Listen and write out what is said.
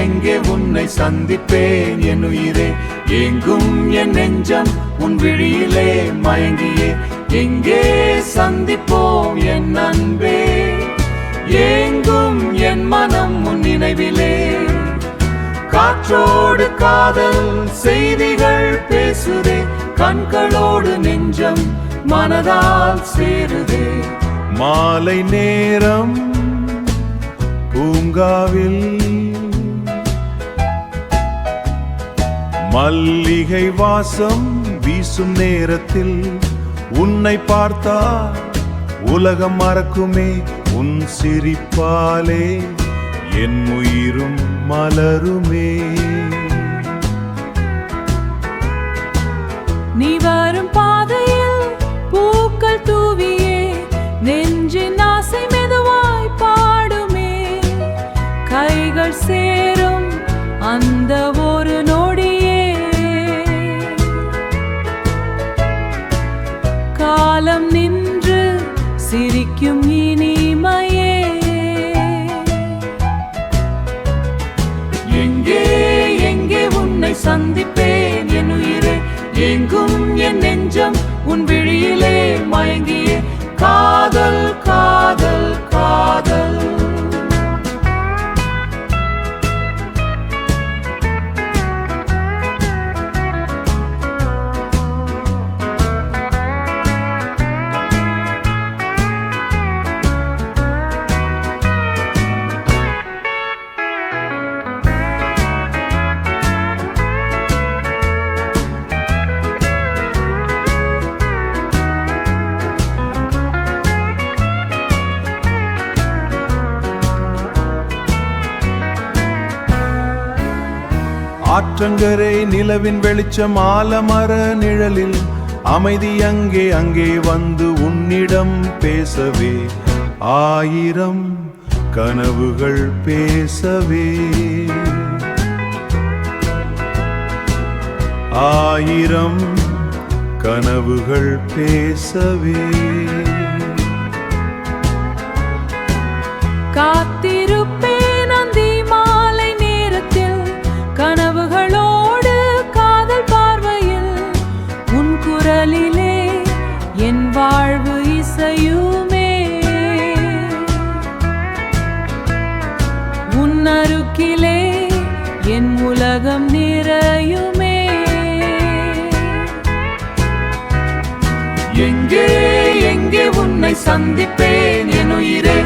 எங்கே உன்னை சந்திப்பேன் என் உயிரே. எங்கும் என் நெஞ்சம் உன் விழியிலே மயங்கியே, எங்கே சந்திப்போம் என் அன்பே. எங்கும் என் மனம் உன் நினைவிலே, காற்றோடு காதல் செய்திகள் பேசுதே, கண்களோடு நெஞ்சம் மனதால் சேருதே. மாலை நேரம் பூங்காவில் மல்லிகை வாசம் வீசும் நேரத்தில் உன்னை பார்த்தா உலகம் மறக்குமே. உன் சிரிப்பாலே என் உயிரும் மலருமே. நீ வரும் பாதையில் பூக்கள் தூவியே, நெஞ்சின் ஆசை மெதுவாய் பாடுமே. கைகள் சேரும் அந்த ஒரு நொடியே, காலம் நின்று சிரிக்கும் இனிமையே. எங்கே எங்கே உன்னை சந்திப்பேன் என் உயிரே. எங்கும் என் நெஞ்சம் உன் விழியிலே மயங்கியே, காதல் காதல் காதல். ஆற்றங்கரை நிலவின் வெளிச்சம் ஆலமர நிழலில் அமைதி அங்கே அங்கே வந்து உன்னிடம் பேசவே, ஆயிரம் கனவுகள் பேசவே. ஆயிரம் கனவுகள் பேசவே. காத்திருப்பேன் அந்தி மாலை நேரத்தில், கனவுகளோடு காதல் பார்வையில். உன் குரலிலே என் வாழ்வு இசையுமே, உன் அருகிலே என் உலகம் நிறையுமே. எங்கே எங்கே உன்னை சந்திப்பேன் என் உயிரே.